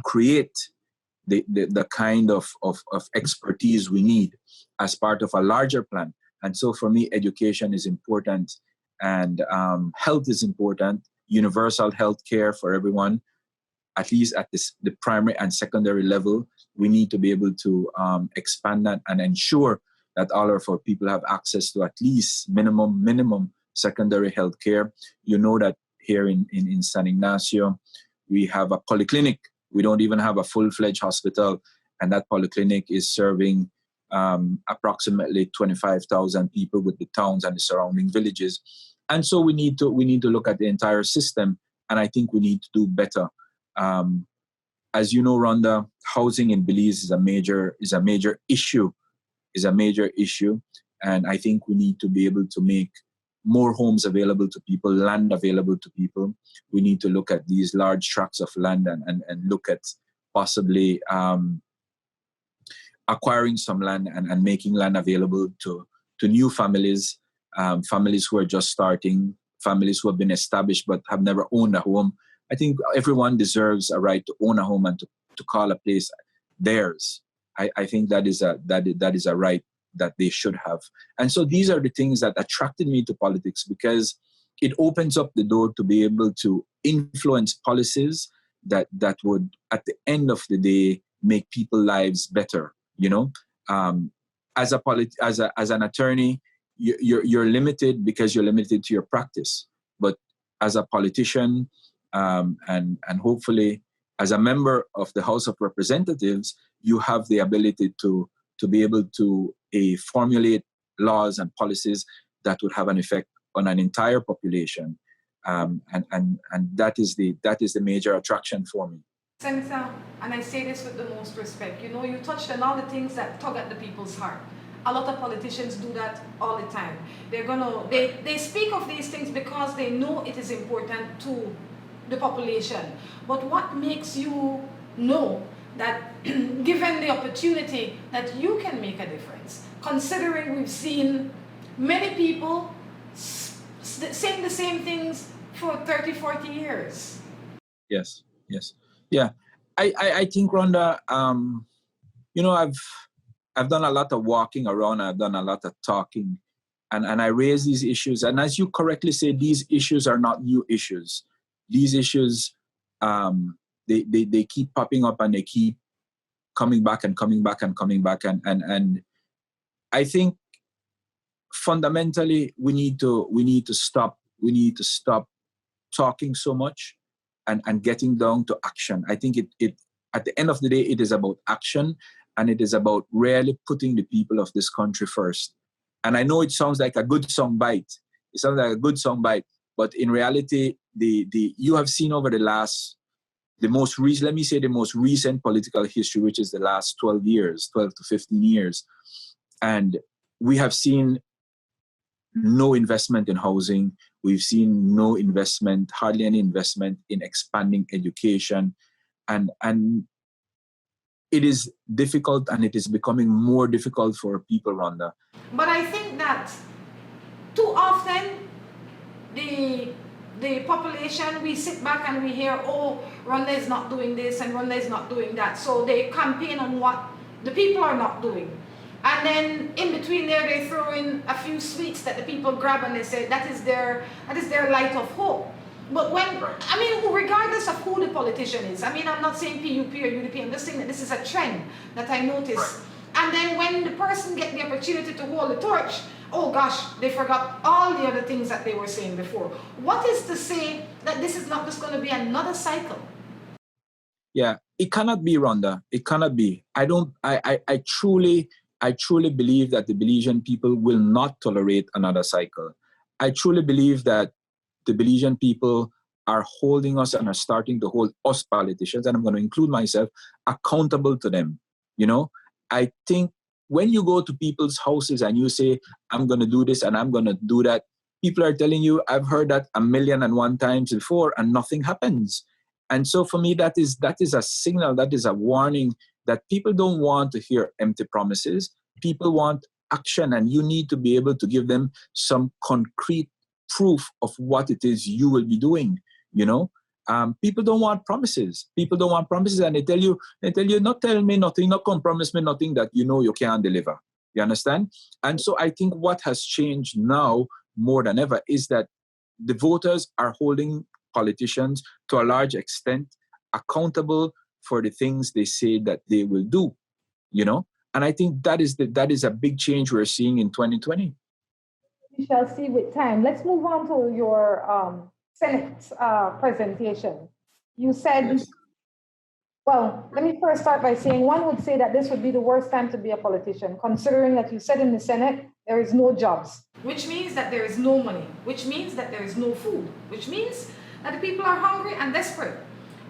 Speaker 7: create the kind of expertise we need as part of a larger plan. And so for me, education is important, and health is important, universal health care for everyone, at least at the primary and secondary level. We need to be able to expand that and ensure that all of our people have access to at least minimum secondary health care. You know that here in San Ignacio, we have a polyclinic. We don't even have a full-fledged hospital, and that polyclinic is serving approximately 25,000 people with the towns and the surrounding villages. And so we need to look at the entire system, and I think we need to do better. As you know, Rhonda, housing in Belize is a major issue. And I think we need to be able to make more homes available to people, land available to people. We need to look at these large tracts of land and look at possibly acquiring some land and making land available to new families, families who are just starting, families who have been established but have never owned a home. I think everyone deserves a right to own a home and to call a place theirs. I think that is a right that they should have. And so these are the things that attracted me to politics, because it opens up the door to be able to influence policies that would, at the end of the day, make people's lives better. You know, as an attorney, you're limited because you're limited to your practice. But as a politician, and hopefully as a member of the House of Representatives, you have the ability to be able to formulate laws and policies that would have an effect on an entire population, and that is the major attraction for me.
Speaker 8: Senator, and I say this with the most respect, you know, you touched on all the things that tug at the people's heart. A lot of politicians do that all the time. They speak of these things because they know it is important to the population. But what makes you know that given the opportunity that you can make a difference, considering we've seen many people saying the same things for 30, 40 years?
Speaker 7: Yes. Yeah. I think, Rhonda, you know, I've done a lot of walking around, I've done a lot of talking, and I raise these issues. And as you correctly say, these issues are not new issues. These issues, they keep popping up, and they keep coming back and coming back and coming back. And I think fundamentally we need to stop talking so much and getting down to action. I think it at the end of the day, it is about action, and it is about really putting the people of this country first. And I know it sounds like a good song bite. But in reality, you have seen over the most recent political history, which is the last 12 to 15 years. And we have seen no investment in housing. We've seen no investment, hardly any investment in expanding education. And it is difficult, and it is becoming more difficult for people, Rhonda.
Speaker 8: But I think that too often the population, we sit back and we hear, oh, Rhonda is not doing this and Rhonda is not doing that. So they campaign on what the people are not doing. And then in between there, they throw in a few sweets that the people grab, and they say that is their light of hope. But regardless of who the politician is, I'm not saying PUP or UDP, I'm just saying that this is a trend that I noticed. And then when the person gets the opportunity to hold the torch, oh gosh, they forgot all the other things that they were saying before. What is to say that this is not just going to be another cycle?
Speaker 7: Yeah, it cannot be, Rhonda. It cannot be. I truly believe that the Belizean people will not tolerate another cycle. I truly believe that the Belizean people are holding us and are starting to hold us politicians, and I'm going to include myself, accountable to them. You know, I think when you go to people's houses and you say, I'm going to do this and I'm going to do that, people are telling you, I've heard that 1,000,001 times before and nothing happens. And so for me, that is a signal, that is a warning that people don't want to hear empty promises. People want action, and you need to be able to give them some concrete proof of what it is you will be doing. You know, people don't want promises. People don't want promises, and they tell you, not tell me nothing, not come promise me nothing that you know you can't deliver. You understand? And so I think what has changed now more than ever is that the voters are holding politicians to a large extent accountable for the things they say that they will do. You know, and I think that is a big change we're seeing in 2020.
Speaker 6: We shall see with time. Let's move on to your Senate presentation. You said, yes. Well, let me first start by saying one would say that this would be the worst time to be a politician, considering that you said in the Senate there is no jobs.
Speaker 8: Which means that there is no money, which means that there is no food, which means that the people are hungry and desperate.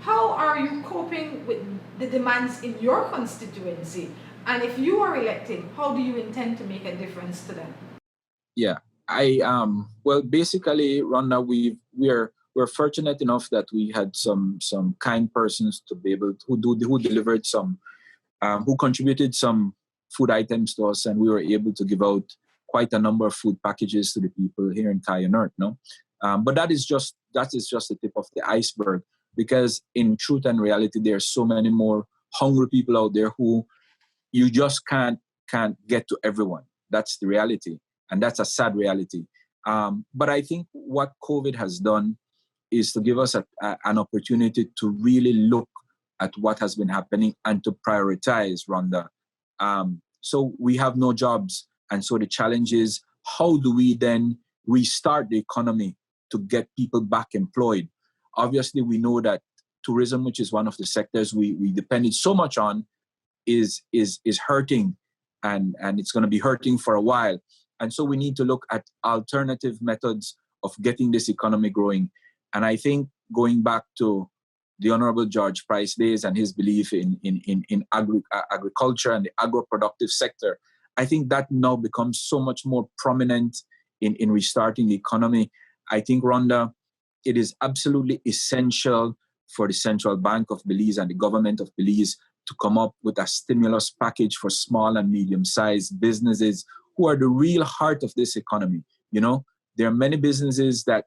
Speaker 8: How are you coping with the demands in your constituency? And if you are elected, how do you intend to make a difference to them?
Speaker 7: Yeah, well, basically, Rhonda, we're fortunate enough that we had some kind persons to be able to, who delivered some, who contributed some food items to us, and we were able to give out quite a number of food packages to the people here in Kaya North, no? But that is just the tip of the iceberg, because in truth and reality, there are so many more hungry people out there who you just can't get to everyone. That's the reality. And that's a sad reality. But I think what COVID has done is to give us an opportunity to really look at what has been happening and to prioritize, Rhonda. So we have no jobs. And so the challenge is, how do we then restart the economy to get people back employed? Obviously, we know that tourism, which is one of the sectors we depended so much on, is hurting, and it's going to be hurting for a while. And so we need to look at alternative methods of getting this economy growing. And I think going back to the Honorable George Price days and his belief in agriculture and the agro-productive sector, I think that now becomes so much more prominent in restarting the economy. I think, Rhonda, it is absolutely essential for the Central Bank of Belize and the government of Belize to come up with a stimulus package for small and medium-sized businesses who are the real heart of this economy. You know, there are many businesses that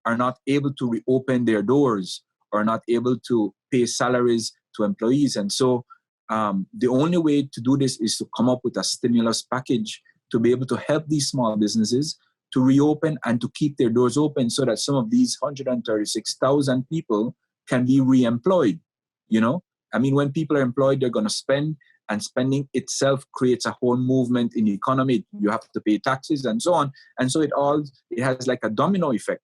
Speaker 7: are not able to reopen their doors or not able to pay salaries to employees. And so the only way to do this is to come up with a stimulus package to be able to help these small businesses to reopen and to keep their doors open so that some of these 136,000 people can be re-employed. You know, I mean, when people are employed, they're going to spend, and spending itself creates a whole movement in the economy. You have to pay taxes and so on. And so it has like a domino effect.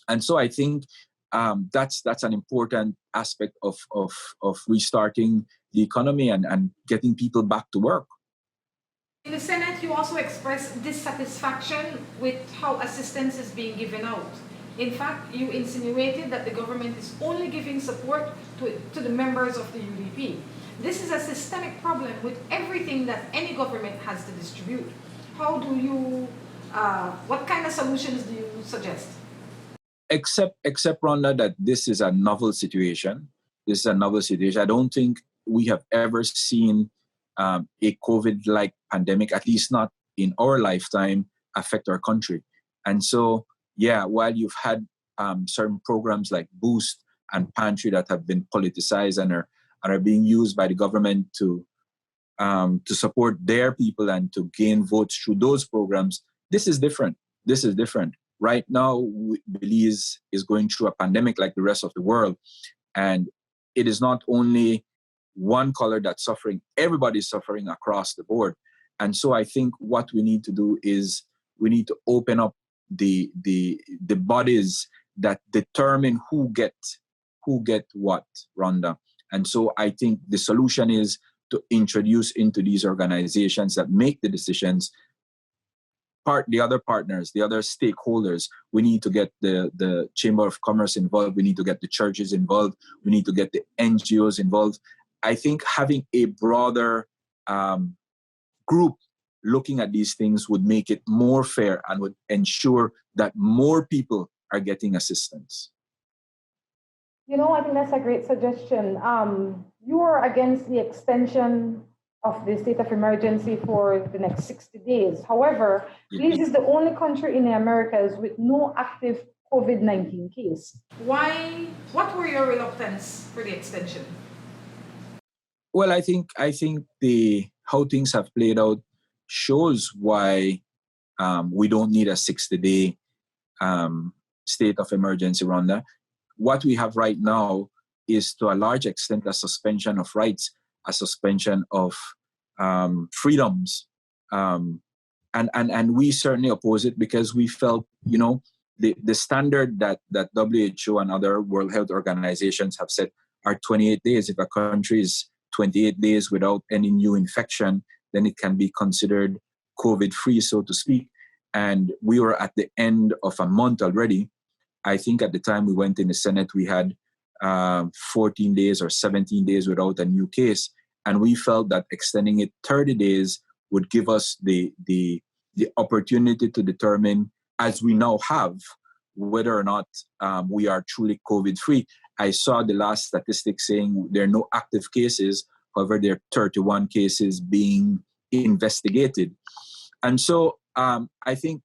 Speaker 7: And so I think that's an important aspect of restarting the economy and getting people back to work.
Speaker 8: In the Senate, you also expressed dissatisfaction with how assistance is being given out. In fact, you insinuated that the government is only giving support to the members of the UDP. This is a systemic problem with everything that any government has to distribute. How do you, what kind of solutions do you suggest?
Speaker 7: Except Rhonda, that this is a novel situation. This is a novel situation. I don't think we have ever seen a COVID-like pandemic, at least not in our lifetime, affect our country. And so, yeah, while you've had certain programs like Boost and Pantry that have been politicized and are being used by the government to support their people and to gain votes through those programs, this is different. This is different. Right now, Belize is going through a pandemic like the rest of the world. And it is not only one color that's suffering, everybody's suffering across the board. And so I think what we need to do is we need to open up the bodies that determine who get what, Rhonda. And so I think the solution is to introduce into these organizations that make the decisions the other partners, the other stakeholders. We need to get the Chamber of Commerce involved. We need to get the churches involved. We need to get the NGOs involved. I think having a broader group looking at these things would make it more fair and would ensure that more people are getting assistance.
Speaker 6: I think that's a great suggestion. You are against the extension of the state of emergency for the next 60 days. However, Belize is the only country in the Americas with no active COVID-19 case.
Speaker 8: Why? What were your reluctance for the extension?
Speaker 7: Well, I think how things have played out shows why we don't need a 60-day state of emergency, Rhonda. What we have right now is, to a large extent, a suspension of rights, a suspension of freedoms. And we certainly oppose it because we felt, the standard that WHO and other World Health Organizations have set are 28 days. If a country is 28 days without any new infection, then it can be considered COVID-free, so to speak. And we were at the end of a month already. I think at the time we went in the Senate, we had 14 days or 17 days without a new case. And we felt that extending it 30 days would give us the opportunity to determine, as we now have, whether or not we are truly COVID-free. I saw the last statistics saying there are no active cases. However, there are 31 cases being investigated. And so I think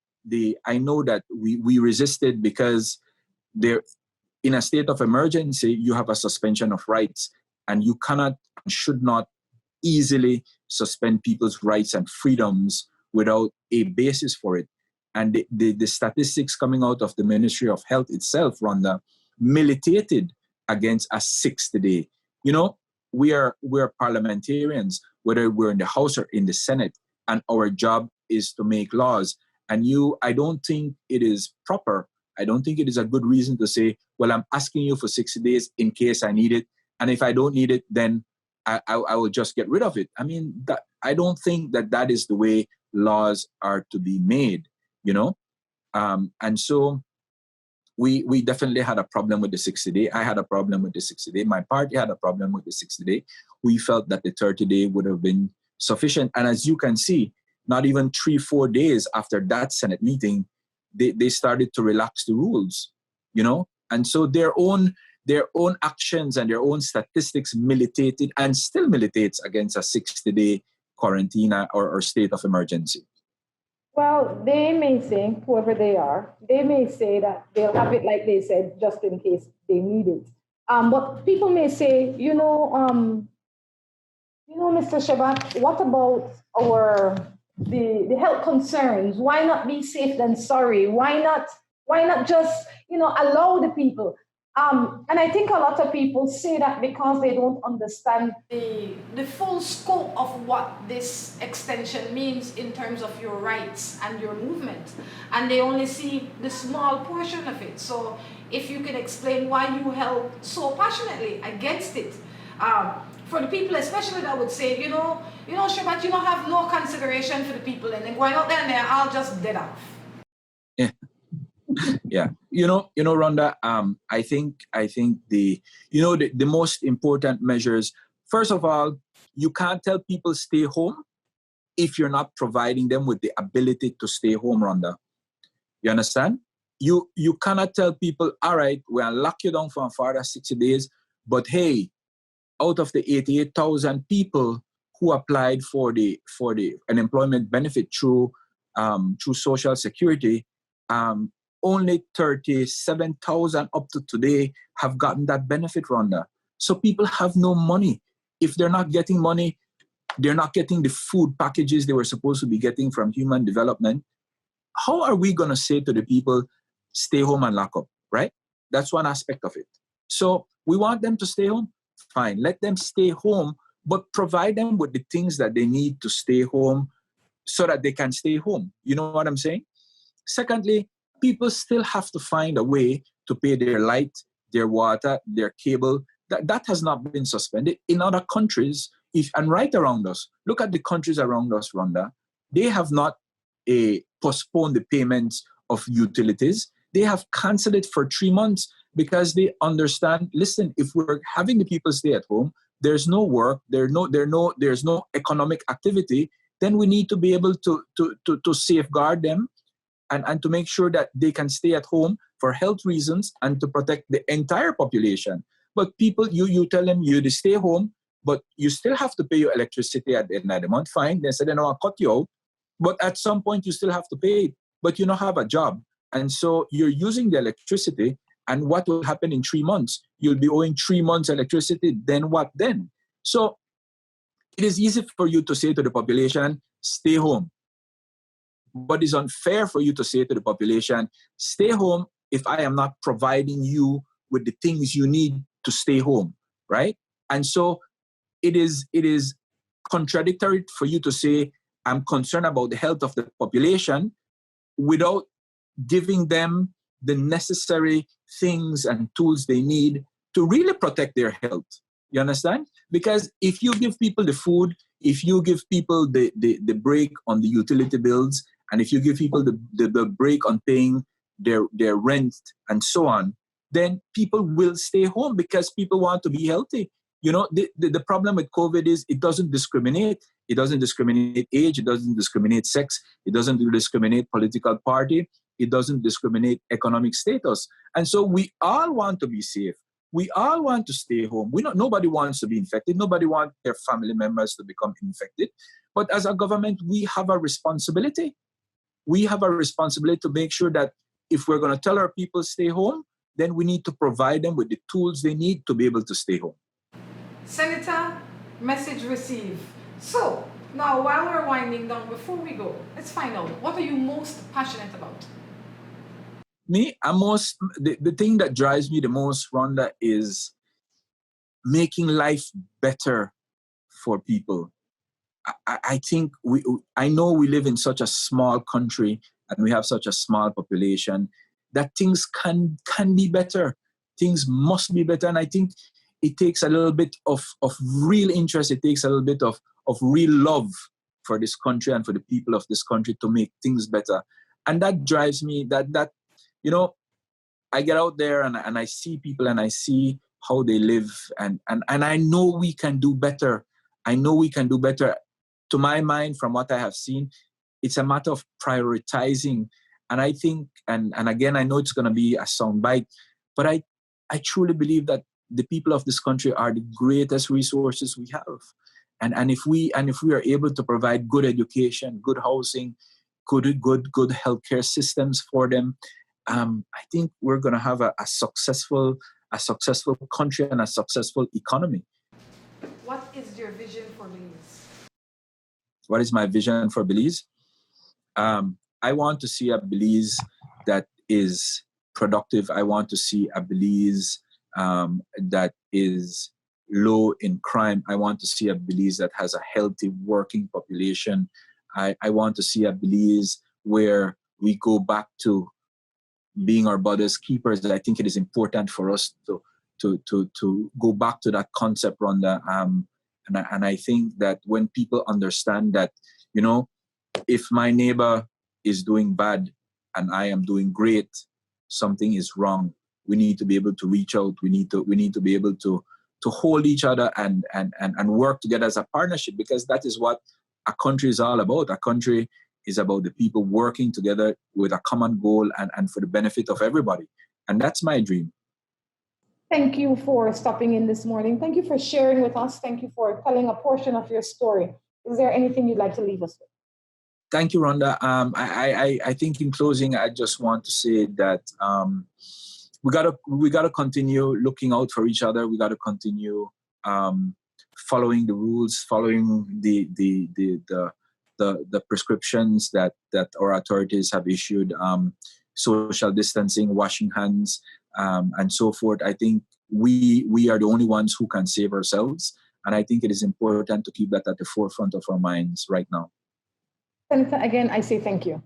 Speaker 7: I know that we resisted because in a state of emergency, you have a suspension of rights, and you cannot, should not easily suspend people's rights and freedoms without a basis for it. And the statistics coming out of the Ministry of Health itself, Rhonda, militated against a 60-day. We're parliamentarians, whether we're in the House or in the Senate, and our job is to make laws. And I don't think it is proper. I don't think it is a good reason to say, well, I'm asking you for 60 days in case I need it. And if I don't need it, then I will just get rid of it. I mean, I don't think that is the way laws are to be made, And so we definitely had a problem with the 60-day. I had a problem with the 60-day. My party had a problem with the 60-day. We felt that the 30-day would have been sufficient. And as you can see, not even 3-4 days after that Senate meeting, they started to relax the rules, And so their own actions and their own statistics militated and still militates against a 60-day quarantine or state of emergency.
Speaker 6: Well, they may say, whoever they are, they may say that they'll have it like they said, just in case they need it. But people may say, Mr. Chebat, what about the health concerns? Why not be safe than sorry? Why not just, allow the people? And I think a lot of people say that because they don't understand
Speaker 8: the full scope of what this extension means in terms of your rights and your movement. And they only see the small portion of it. So if you can explain why you held so passionately against it, for the people especially that would say, Chebat, you don't have no consideration for the people, and then going out there and they're all just dead off.
Speaker 7: Yeah. Yeah. Rhonda, I think the most important measures, first of all, you can't tell people stay home if you're not providing them with the ability to stay home, Rhonda. You understand? You cannot tell people, all right, we'll lock you down for a further 60 days, but hey, out of the 88,000 people who applied for the unemployment benefit through Social Security, only 37,000 up to today have gotten that benefit, Rhonda. So people have no money. If they're not getting money, they're not getting the food packages they were supposed to be getting from Human Development. How are we going to say to the people, stay home and lock up, right? That's one aspect of it. So we want them to stay home. Fine, let them stay home, but provide them with the things that they need to stay home so that they can stay home. You know what I'm saying? Secondly, people still have to find a way to pay their light, their water, their cable. That has not been suspended. In other countries, and right around us, look at the countries around us, Rhonda, they have not postpone the payments of utilities. They have canceled it for 3 months because they understand, listen, if we're having the people stay at home, there's no work, there's no economic activity, then we need to be able to safeguard them and to make sure that they can stay at home for health reasons and to protect the entire population. But people, you tell them you stay home, but you still have to pay your electricity at the end of the month. Fine, they said, no, I'll cut you out. But at some point, you still have to pay it, but you don't have a job. And so you're using the electricity, and what will happen in 3 months? You'll be owing 3 months electricity, then what then? So it is easy for you to say to the population, stay home. But it's unfair for you to say to the population, stay home if I am not providing you with the things you need to stay home, right? And so it is contradictory for you to say, I'm concerned about the health of the population without giving them the necessary things and tools they need to really protect their health. You understand? Because if you give people the food, if you give people the break on the utility bills, and if you give people the break on paying their rent and so on, then people will stay home because people want to be healthy. You know, the problem with COVID is it doesn't discriminate. It doesn't discriminate age. It doesn't discriminate sex. It doesn't discriminate political party. It doesn't discriminate economic status. And so we all want to be safe. We all want to stay home. Nobody wants to be infected. Nobody wants their family members to become infected. But as a government, we have a responsibility. We have a responsibility to make sure that if we're going to tell our people stay home, then we need to provide them with the tools they need to be able to stay home.
Speaker 8: Senator, message received. So, now while we're winding down, before we go, let's find out, what are you most passionate about?
Speaker 7: Me, the thing that drives me the most, Rhonda, is making life better for people. I think I know we live in such a small country and we have such a small population that things can be better. Things must be better. And I think it takes a little bit of real interest. It takes a little bit of real love for this country and for the people of this country to make things better. And that drives me, that you know, I get out there and I see people and I see how they live and I know we can do better. I know we can do better. To my mind, from what I have seen, it's a matter of prioritizing. And I think, and again, I know it's going to be a soundbite, but I truly believe that the people of this country are the greatest resources we have. And if we are able to provide good education, good housing, good healthcare systems for them, I think we're going to have a successful country and a successful economy.
Speaker 8: What is your vision for Belize?
Speaker 7: What is my vision for Belize? I want to see a Belize that is productive. I want to see a Belize that is low in crime. I want to see a Belize that has a healthy working population. I want to see a Belize where we go back to being our brother's keepers. I think it is important for us to go back to that concept, Rhonda. And I think that when people understand that, you know, if my neighbor is doing bad and I am doing great, something is wrong. We need to be able to reach out. We need to be able to hold each other and work together as a partnership, because that is what a country is all about. A country is about the people working together with a common goal and for the benefit of everybody. And that's my dream.
Speaker 6: Thank you for stopping in this morning. Thank you for sharing with us. Thank you for telling a portion of your story. Is there anything you'd like to leave us with?
Speaker 7: Thank you, Rhonda. I think in closing, I just want to say that we gotta continue looking out for each other. We gotta continue following the rules, following the prescriptions that our authorities have issued, social distancing, washing hands, and so forth. I think we are the only ones who can save ourselves. And I think it is important to keep that at the forefront of our minds right now.
Speaker 6: Senator, again, I say thank you.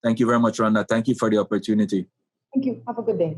Speaker 7: Thank you very much, Rhonda. Thank you for the opportunity.
Speaker 6: Thank you. Have a good day.